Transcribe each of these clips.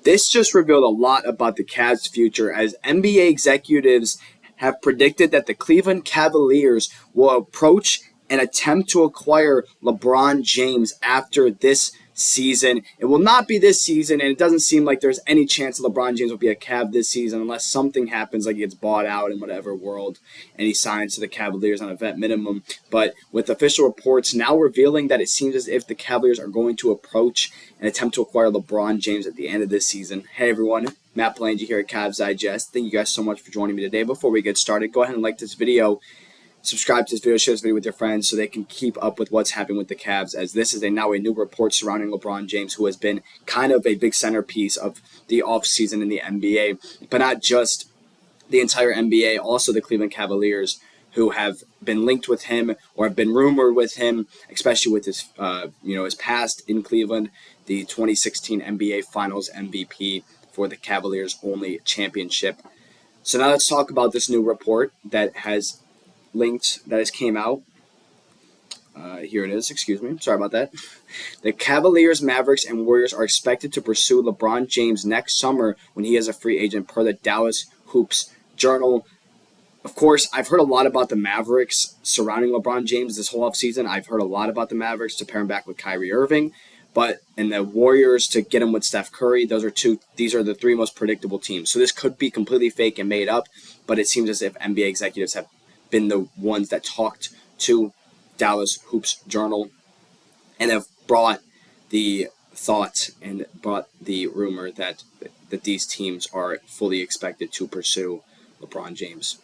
This just revealed a lot about the Cavs' future, as NBA executives have predicted that the Cleveland Cavaliers will approach and attempt to acquire LeBron James after this season. It will not be this season, and it doesn't seem like there's any chance that LeBron James will be a Cav this season unless something happens, like he gets bought out in whatever world and he signs to the Cavaliers on a vet minimum. But with official reports now revealing that it seems as if the Cavaliers are going to approach and attempt to acquire LeBron James at the end of this season. Hey everyone, Matt Palangi here at Cavs Digest. Thank you guys so much for joining me today. Before we get started, go ahead and like this video. Subscribe to this video, share this video with your friends so they can keep up with what's happening with the Cavs, as this is now a new report surrounding LeBron James, who has been kind of a big centerpiece of the offseason in the NBA. But not just the entire NBA, also the Cleveland Cavaliers, who have been linked with him or have been rumored with him, especially with his his past in Cleveland, the 2016 NBA Finals MVP for the Cavaliers' only championship. So now let's talk about this new report that has came out. Here it is. Excuse me. Sorry about that. The Cavaliers, Mavericks, and Warriors are expected to pursue LeBron James next summer when he is a free agent, per the Dallas Hoops Journal. Of course, I've heard a lot about the Mavericks surrounding LeBron James this whole offseason. I've heard a lot about the Mavericks to pair him back with Kyrie Irving, and the Warriors to get him with Steph Curry. These are the three most predictable teams. So this could be completely fake and made up, but it seems as if NBA executives have been the ones that talked to Dallas Hoops Journal and have brought the thought and brought the rumor that these teams are fully expected to pursue LeBron James.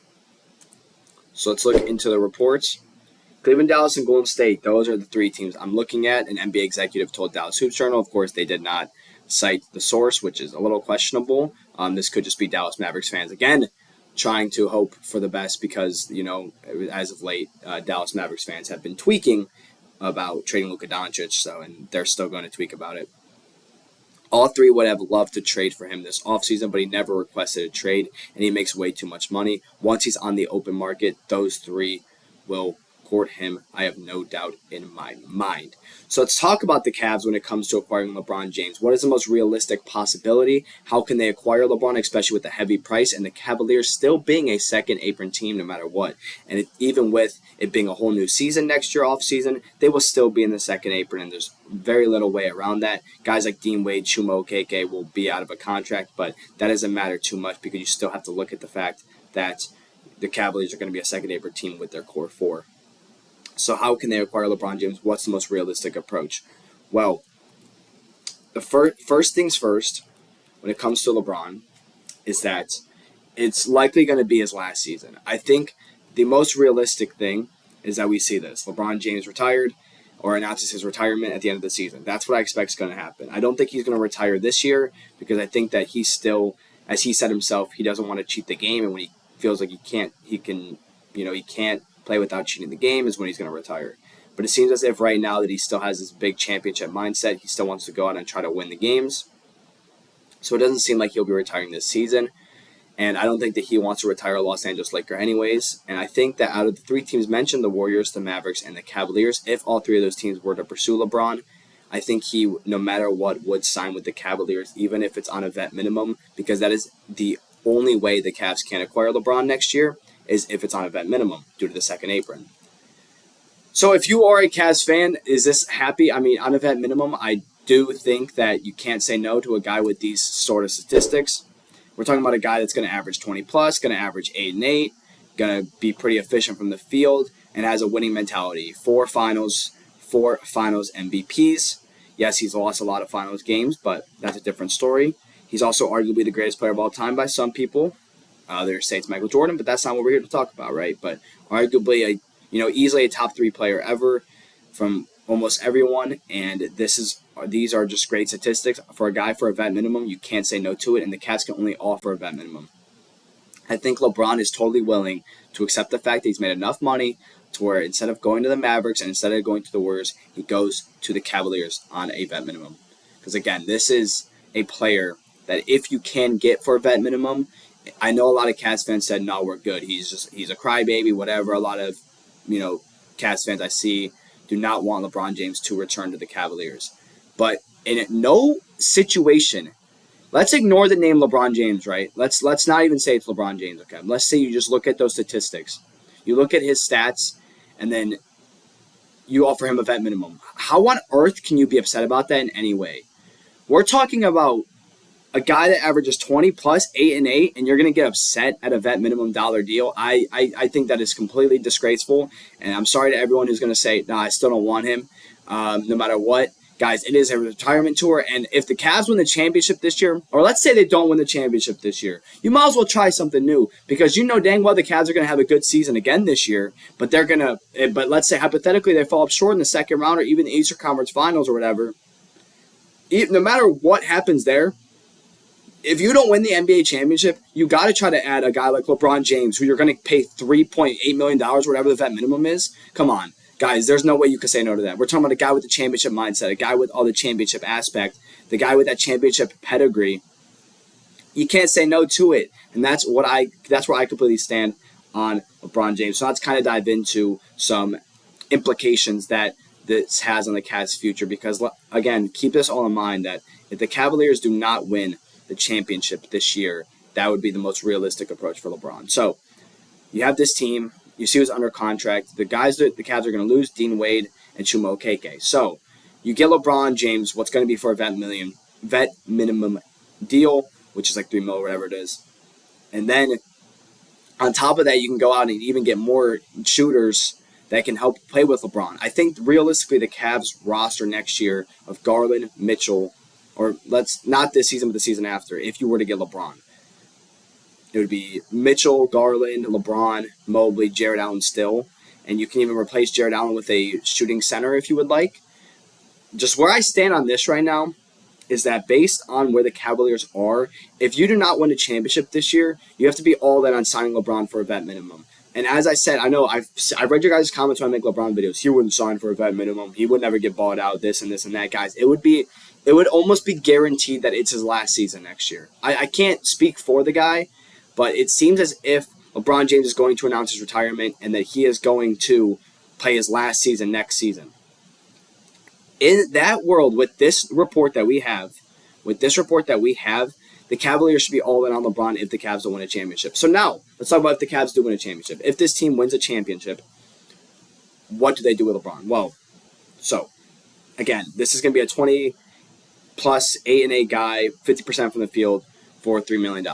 So let's look into the reports. Cleveland, Dallas, and Golden State, those are the three teams I'm looking at. An NBA executive told Dallas Hoops Journal. Of course, they did not cite the source, which is a little questionable. This could just be Dallas Mavericks fans again trying to hope for the best, because, as of late, Dallas Mavericks fans have been tweaking about trading Luka Doncic, and they're still going to tweak about it. All three would have loved to trade for him this offseason, but he never requested a trade, and he makes way too much money. Once he's on the open market, those three will court him, I have no doubt in my mind. So let's talk about the Cavs when it comes to acquiring LeBron James. What is the most realistic possibility? How can they acquire LeBron, especially with the heavy price, and the Cavaliers still being a second apron team no matter what? And even with it being a whole new season next year, off season, they will still be in the second apron, and there's very little way around that. Guys like Dean Wade, Chuma Okeke will be out of a contract, but that doesn't matter too much, because you still have to look at the fact that the Cavaliers are going to be a second apron team with their core four. So how can they acquire LeBron James? What's the most realistic approach? Well, the first things first, when it comes to LeBron, is that it's likely going to be his last season. I think the most realistic thing is that we see this. LeBron James retired or announces his retirement at the end of the season. That's what I expect is going to happen. I don't think he's going to retire this year, because I think that he's still, as he said himself, he doesn't want to cheat the game, and when he feels like he can't play without cheating the game is when he's going to retire. But it seems as if right now that he still has this big championship mindset. He still wants to go out and try to win the games. So it doesn't seem like he'll be retiring this season. And I don't think that he wants to retire a Los Angeles Laker anyways. And I think that out of the three teams mentioned, the Warriors, the Mavericks, and the Cavaliers, if all three of those teams were to pursue LeBron, I think he, no matter what, would sign with the Cavaliers, even if it's on a vet minimum, because that is the only way the Cavs can acquire LeBron next year, is if it's on a vet minimum due to the second apron. So if you are a Cavs fan, is this happy? I mean, on a vet minimum, I do think that you can't say no to a guy with these sort of statistics. We're talking about a guy that's going to average 20 plus, going to average 8 and 8, going to be pretty efficient from the field, and has a winning mentality. 4 finals MVPs. Yes, he's lost a lot of finals games, but that's a different story. He's also arguably the greatest player of all time by some people. Others say it's Michael Jordan, but that's not what we're here to talk about, right? But arguably, easily a top 3 player ever from almost everyone, and these are just great statistics. For a guy for a vet minimum, you can't say no to it, and the Cavs can only offer a vet minimum. I think LeBron is totally willing to accept the fact that he's made enough money to where instead of going to the Mavericks and instead of going to the Warriors, he goes to the Cavaliers on a vet minimum. Because again, this is a player that if you can get for a vet minimum, I know a lot of Cavs fans said, no, we're good. He's a crybaby, whatever. A lot of, Cavs fans I see do not want LeBron James to return to the Cavaliers. But in no situation let's ignore the name LeBron James, right? Let's not even say it's LeBron James, okay? Let's say you just look at those statistics. You look at his stats, and then you offer him a vet minimum. How on earth can you be upset about that in any way? We're talking about a guy that averages 20 plus, 8 and 8, and you're going to get upset at a vet minimum dollar deal. I think that is completely disgraceful, and I'm sorry to everyone who's going to say, nah, I still don't want him, no matter what. Guys, it is a retirement tour, and if the Cavs win the championship this year, or let's say they don't win the championship this year, you might as well try something new, because you know dang well the Cavs are going to have a good season again this year, but let's say hypothetically they fall up short in the second round or even the Eastern Conference Finals or whatever. No matter what happens there, if you don't win the NBA championship, you got to try to add a guy like LeBron James, who you're going to pay $3.8 million, whatever the vet minimum is. Come on. Guys, there's no way you can say no to that. We're talking about a guy with the championship mindset, a guy with all the championship aspect, the guy with that championship pedigree. You can't say no to it. And that's where I completely stand on LeBron James. So let's kind of dive into some implications that this has on the Cavs' future. Because, again, keep this all in mind that if the Cavaliers do not win the championship this year, that would be the most realistic approach for LeBron. So you have this team. You see who's under contract. The guys that the Cavs are going to lose, Dean Wade and Chuma Okeke. So you get LeBron James, what's going to be for a vet minimum deal, which is like $3 million, whatever it is. And then on top of that, you can go out and even get more shooters that can help play with LeBron. I think realistically the Cavs roster next year of Garland, Mitchell, or let's not this season, but the season after, if you were to get LeBron, it would be Mitchell, Garland, LeBron, Mobley, Jarrett Allen still. And you can even replace Jarrett Allen with a shooting center if you would like. Just where I stand on this right now is that based on where the Cavaliers are, if you do not win a championship this year, you have to be all in on signing LeBron for a vet minimum. And as I said, I know I've read your guys' comments when I make LeBron videos. He wouldn't sign for a vet minimum. He would never get bought out, this and this and that. Guys, it would almost be guaranteed that it's his last season next year. I can't speak for the guy, but it seems as if LeBron James is going to announce his retirement and that he is going to play his last season next season. In that world, with this report that we have, the Cavaliers should be all in on LeBron if the Cavs don't win a championship. So now, let's talk about if the Cavs do win a championship. If this team wins a championship, what do they do with LeBron? Well, so, again, this is going to be a 20 plus 8 and 8 guy, 50% from the field for $3 million.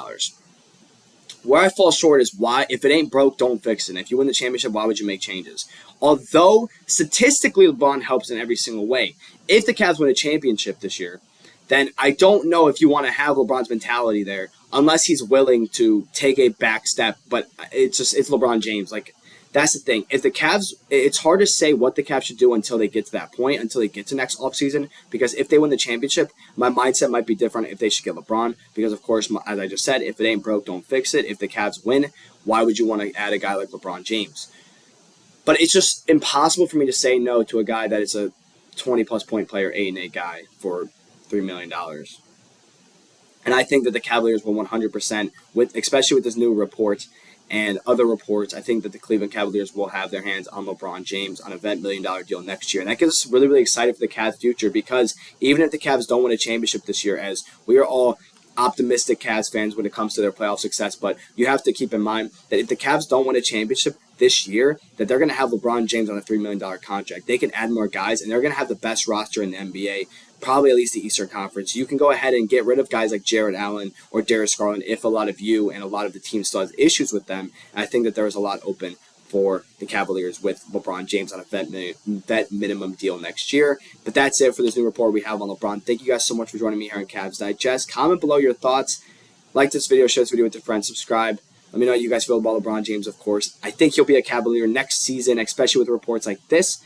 Where I fall short is why, if it ain't broke, don't fix it. And if you win the championship, why would you make changes? Although, statistically, LeBron helps in every single way. If the Cavs win a championship this year, then I don't know if you want to have LeBron's mentality there unless he's willing to take a back step. But it's LeBron James. Like, that's the thing. If the Cavs, it's hard to say what the Cavs should do until they get to that point, until they get to next offseason. Because if they win the championship, my mindset might be different if they should get LeBron. Because, of course, as I just said, if it ain't broke, don't fix it. If the Cavs win, why would you want to add a guy like LeBron James? But it's just impossible for me to say no to a guy that is a 20-plus point player, 8 and 8 guy for $3 million. And I think that the Cavaliers will 100%, especially with this new report and other reports, I think that the Cleveland Cavaliers will have their hands on LeBron James on a $1 million deal next year. And that gets us really, really excited for the Cavs' future, because even if the Cavs don't win a championship this year, as we are all optimistic Cavs fans when it comes to their playoff success, but you have to keep in mind that if the Cavs don't win a championship this year, that they're going to have LeBron James on a $3 million contract. They can add more guys, and they're going to have the best roster in the NBA, probably at least the Eastern Conference. You can go ahead and get rid of guys like Jarrett Allen or Darius Garland if a lot of you and a lot of the team still has issues with them. And I think that there is a lot open for the Cavaliers with LeBron James on a vet minimum deal next year. But that's it for this new report we have on LeBron. Thank you guys so much for joining me here on Cavs Digest. Comment below your thoughts. Like this video, share this video with your friends, subscribe. Let me know how you guys feel about LeBron James, of course. I think he'll be a Cavalier next season, especially with reports like this.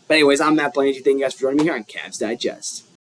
But anyways, I'm Matt Blaney. Thank you guys for joining me here on Cavs Digest.